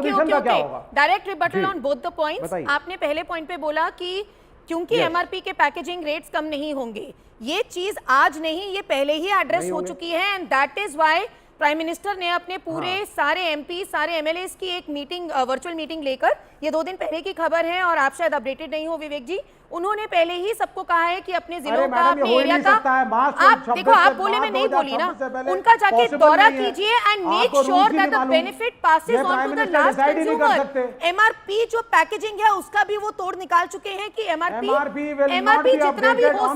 Direct rebuttal on both the points. आपने पहले point पे बोला कि क्योंकि एमआरपी के पैकेजिंग रेट्स कम नहीं होंगे, ये चीज आज नहीं, ये पहले ही एड्रेस हो चुकी है and that is why prime minister ने अपने पूरे सारे एमपी सारे एमएलएस की एक मीटिंग वर्चुअल मीटिंग लेकर, ये 2 दिन पहले की खबर है और आप शायद अपडेटेड नहीं हो विवेक जी, उन्होंने पहले ही सबको कहा है कि अपने जिलों का अपने एरिया का आप देखो, आप बोले मैं नहीं बोली ना, उनका जाके दौरा कीजिए and make sure that the benefit passes on to the last consumer. MRP जो पैकेजिंग है उसका भी वो तोड़ निकाल चुके हैं कि एमआरपी जितना भी हो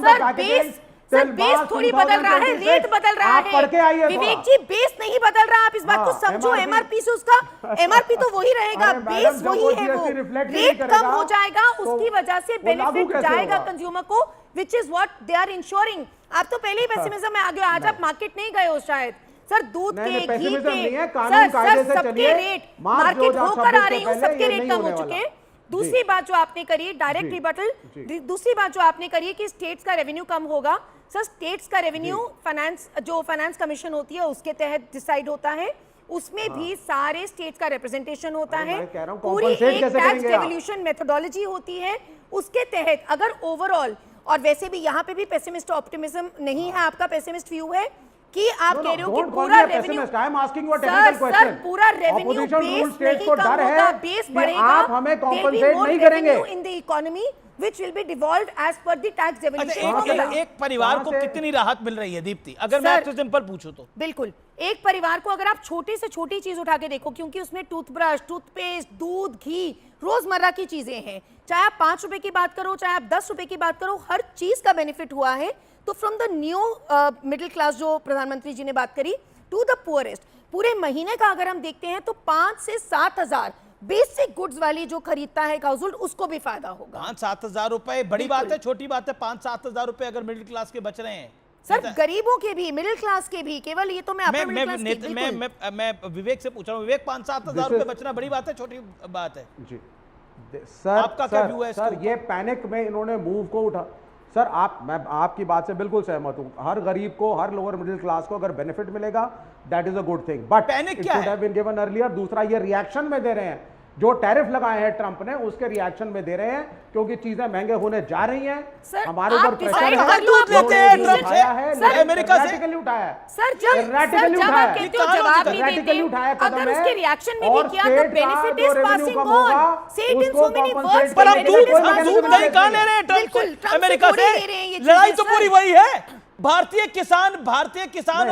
सर बेस थोड़ी बदल रहा है, रेट बदल रहा है विवेक जी, बेस नहीं बदल रहा, आप इस बात को समझो। एमआरपी से उसका एमआरपी तो वही रहेगा, बेस वही है, वो रेट कम हो जाएगा, उसकी वजह से बेनिफिट जाएगा कंज्यूमर को, which is what they are ensuring. आप तो पहले ही पेसिमिज्म में आ गए, आज आप मार्केट नहीं गए हो शायद सर, दूध के घी के सर सबके रेट मार्केट होकर आ रही हूँ, सबके रेट कम हो चुके हैं। दूसरी बात जो आपने करी डायरेक्ट रिबटल, दूसरी बात जो आपने करी कि स्टेट्स का रेवेन्यू कम होगा, सर स्टेट्स का रेवेन्यू फाइनेंस कमीशन होती है उसके तहत डिसाइड होता है, उसमें भी सारे स्टेट्स का रिप्रेजेंटेशन होता है, पूरी एक टैक्स डेवल्यूशन मेथोडोलॉजी होती है, उसके तहत अगर ओवरऑल, और वैसे भी यहाँ पे भी पेसिमिस्ट ऑप्टिमिज्म नहीं है, आपका पेसिमिस्ट व्यू है कि आप कह रहे हो कि पूरा रेवेन्यू सर पूरा रेवेन्यू बेस नहीं कम होगा, बेस बढ़ेगा, आप हमें कॉम्पनसेट नहीं करेंगे in the economy which will be devolved as per the tax devolution। एक परिवार को कितनी राहत मिल रही है दीप्ति, अगर मैं आपसे सिंपल पूछूं तो? बिल्कुल, एक परिवार को अगर आप छोटी से छोटी चीज उठा के देखो, क्योंकि उसमें टूथब्रश, टूथपेस्ट, दूध, घी रोजमर्रा की चीजें हैं, चाहे आप 5 रुपए की बात करो, चाहे आप 10 रुपए की बात करो, हर चीज का बेनिफिट हुआ है। तो from the new middle class जो प्रधानमंत्री जी ने बात करी टू द पुअरेस्ट, पूरे महीने का अगर हम देखते हैं तो 5 से 7 हजार बेसिक गुड्स वाली जो खरीदता है हाउस होल्ड, उसको भी फायदा होगा। 5-7 हजार रुपए बड़ी बात है, छोटी बात है? 5-7 हजार रुपए अगर मिडिल क्लास के बच रहे हैं सर, गरीबों के भी, मिडिल क्लास के भी, केवल ये तो मैं विवेक से पूछ रहा हूँ, विवेक 5-7 हजार रुपए बचना बड़ी बात है, छोटी बात है? जी सर, आपका क्या व्यू है? सर ये पैनिक में इन्होंने मूव को उठा, सर मैं आपकी बात से बिल्कुल सहमत हूं, हर गरीब को, हर लोअर मिडिल क्लास को अगर बेनिफिट मिलेगा that is a good thing, but panic क्या है? दूसरा ये रिएक्शन में दे रहे हैं, जो टैरिफ लगाए हैं ट्रंप ने उसके रिएक्शन में दे रहे हैं, क्योंकि चीजें महंगे होने जा रही हैं, हमारे ऊपर प्रेशर है, अमेरिका से उठाया है सर, जब आप कहते हो जवाब नहीं देते, अगर उसके रिएक्शन में भी किया तो बेनिफिट इज पासिंग ऑन, से it in so many words, पर हम दूध नहीं कहां ले रहे हैं ट्रंप से, अमेरिका से? लड़ाई तो पूरी वही है, भारतीय किसान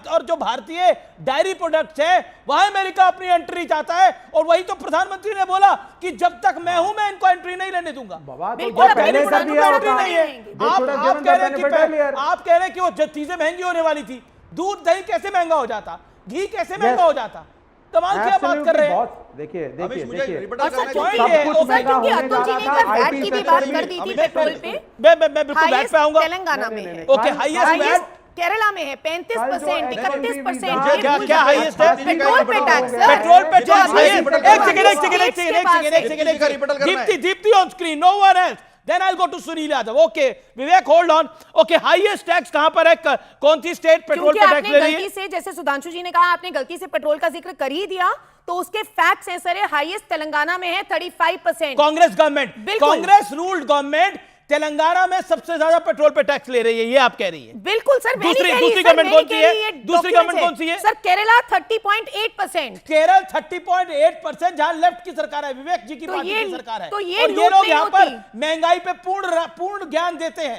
और जो भारतीय डायरी प्रोडक्ट्स है वहां अमेरिका अपनी एंट्री चाहता है, और वही तो प्रधानमंत्री ने बोला कि जब तक मैं हूं मैं इनको एंट्री नहीं लेने दूंगा। और पहले से भी नहीं है, आप कह रहे हैं कि वो चीजें महंगी होने वाली थी, दूध दही कैसे महंगा हो जाता, घी कैसे महंगा हो जाता, कमाल क्या बात कर रहे हैं? देखिए क्योंकि अतुल जी ने वैट की भी बात कर दी थी पेट्रोल पे, मैं बिल्कुल वैट पे आऊंगा, तेलंगाना में है, ओके, हाईएस्ट वैट केरला में है 35%, 31%। क्या हाईएस्ट है? पेट्रोल पे टैक्स, पेट्रोल पे टैक्स हाईएस्ट। एक second, Deepti on screen, no one else, then I'll go to Sunil Yadav. Okay, Vivek, hold on. Okay, highest tax कहां पर है? कौन सी स्टेट पेट्रोल पे टैक्स ले रही है? गलती से, जैसे सुधांशु जी ने कहा, आपने गलती से पेट्रोल का जिक्र कर ही दिया, तो उसके फैक्ट्स हैं सर, हाईएस्ट तेलंगाना में है 35%। Congress government, Congress ruled government Telangana में सबसे ज्यादा पेट्रोल पे टैक्स ले रही है, ये आप कह रही है? बिल्कुल सर। दूसरी गवर्नमेंट कौन सी है? दूसरी गवर्नमेंट कौन सी है सर? केरला 30.8%। केरल 30.8%, जहां लेफ्ट की सरकार है, विवेक जी की पार्टी की सरकार है, और ये लोग यहाँ पर महंगाई पे पूर्ण ज्ञान देते हैं।